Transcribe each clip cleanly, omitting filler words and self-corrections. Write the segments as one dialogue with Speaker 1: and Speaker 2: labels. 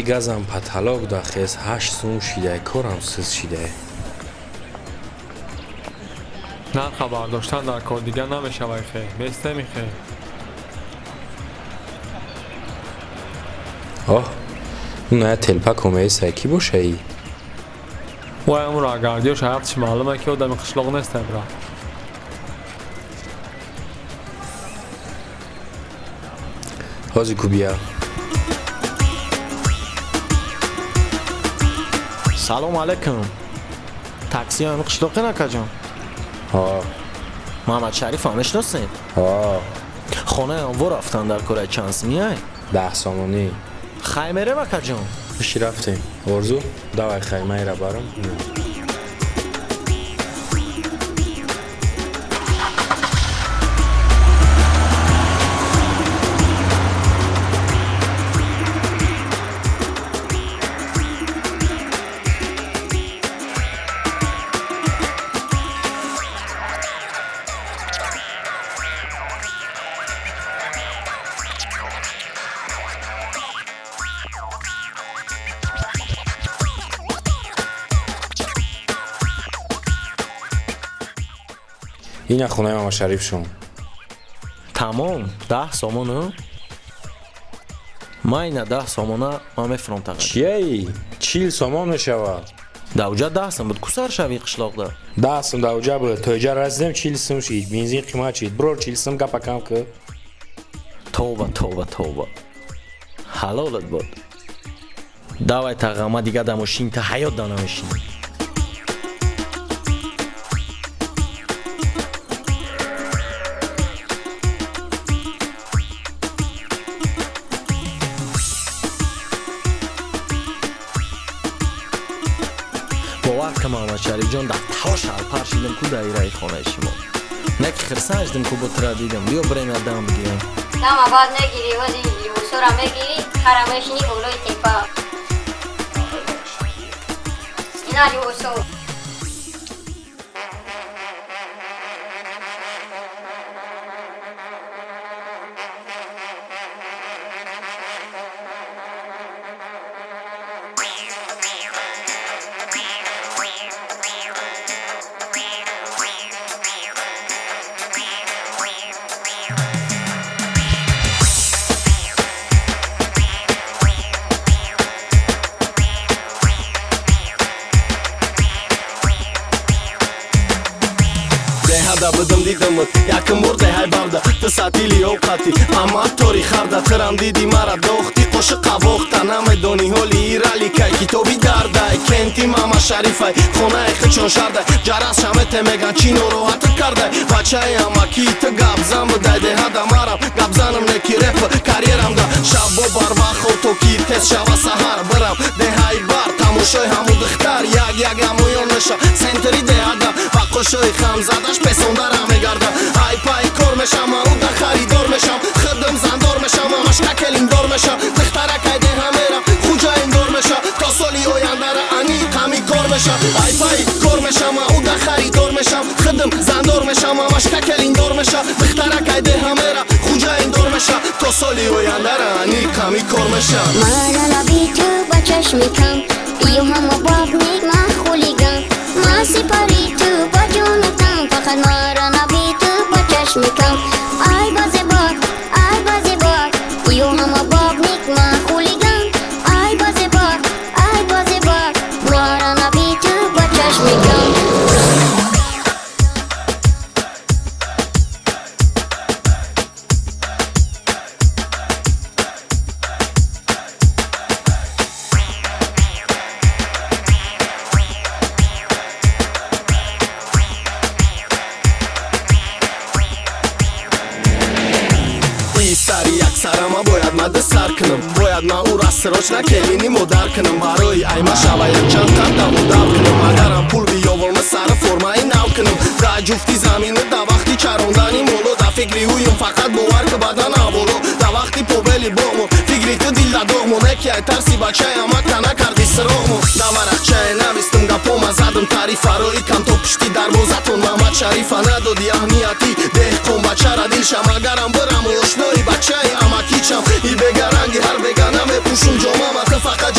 Speaker 1: газам паталок дахес 8 сум шидай корам сиз шидай.
Speaker 2: نرخ برداشتن در کار دیگر نمیشود خیر بسته میخیر.
Speaker 1: اون تلپا کمه سکی باشه ای
Speaker 2: و امون را گردی و شرطش معلومه که او دمی قشلاق نیسته برا.
Speaker 1: حاجی کو بیا.
Speaker 3: سلام علیکم. تاکسی هم قشلاقی نکجم. محمد شریف هم میشناسید؟ خانه هم رفتن در کره چانس میای؟
Speaker 1: 10 سامانی
Speaker 3: خیمه ره بکجم.
Speaker 1: بشی رفتیم ارزو دوای خیمه را برم. این خونه ماما شریف شون.
Speaker 3: تمام 10 سامانه؟ ما اینا 10 سامانه ما میفرم تقریبا.
Speaker 1: چیه ای؟ 40 سامان میشود.
Speaker 3: دوجه 10 سام بود کسر شوی قشلاق ده.
Speaker 1: 10 سام دوجه بود. توجه رسیدم 40 سام شید. بنزین قیمت شید. برو 40 سام گپ کم که.
Speaker 3: توبه. حلالت بود. دوای تقامه دیگه دموشین تا حیات دانمشین. باور که محمد شریف جان در تاش حل پرشیدم که دایره خانه شما نکی خرسنج دم که بطره دیدم بیا بریم دم بگیرم
Speaker 4: دم آباد نگیری وزی لیموسو را میگیری خرمشنی اولوی تیپا اینا لیموسو
Speaker 5: هذا بدم دیدمت یک مرده های برده تساتیلی اوقاتی اما توری خرده ترم دیدی مرا دوختی قشق وقتا نمیدونی هولی ایرالی که کتابی درده کنتی ماما شریفه خونه خچون شرده جرس شمت میگن چی نروحت کرده بچه اما کی تا گبزن بده ده هدا مرم گبزنم نکی رپ کاریرم ده شب و بر وقت تو کی تست شب سهر برم ده های بار تماشای همو دختر یک همویون نشه سنتری ده هدا و قشای خم زدش پسندرم میگردم ای پای کار میشم او در خریدار میشم خدم زندار میشم همش نکلیم دار میشم دخترک ایده همیرم خوجا این دار میشم تا سالی آینده را انی کمی کار میشم ای پای کار میشم او در خریدار میشم خدم زندار میشم همش نکلیم دار میشم دخترک ایده همیرم خوجا این دار میشم تا سالی آینده را انی کمی کار میشم
Speaker 4: من بی تو با چشم کم ایو همه باب نیک من خولیگم من سپاری تو با جونتم فقط مرا نبی تو با چشم کم ای بازی بار ایو همه باب نیک من خولیگم ای بازی بار مرا نبی تو با چشم کم
Speaker 5: سری یک سرما باید مد سر کنم باید من او را سراش نکلینی مدر کنم برای ایما شبه یک چند تن دمو کنم اگرم پول بیاورم سر فرمای نو کنم در جفتی زمینه در وقتی چروندنی مولو در فکری هویم فقط باور که بدن اولو در وقتی پوبلی بامو فکری تو دیل در دوغمو نکی ای ترسی بچه امک نکردی سراغمو در ورقچه نویستم گپوم زدم تعریف فرایی کم تو پشتی در بوزتون محمد شریف ندادی اهمیتی دهقون بچه را دیلشم اگرم برم و اشنایی بچه امکیچم ای بگرنگی هر بگنم پوشم جامم فقط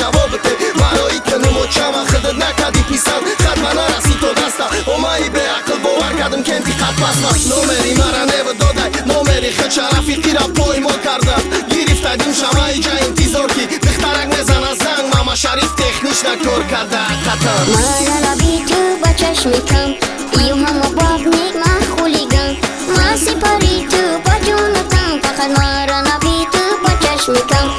Speaker 5: چما خودت نکردی پیسان خط من رسی تو دستا اومایی به عقل باور کردم که انتقاد بستا نومری مرا نو دادای نومری خود شرفی قیرا پای ما کرده گرفتادیم شما ایجا انتظار کی دخترک نزن از زنگ ماما شریف تکنیش نکار کرده قطر
Speaker 4: مرا لبی تو با چشم کم ایو همه باب نیک من خولیگم ما سپاری تو با جون تم فقط مرا نبی تو با چشم کم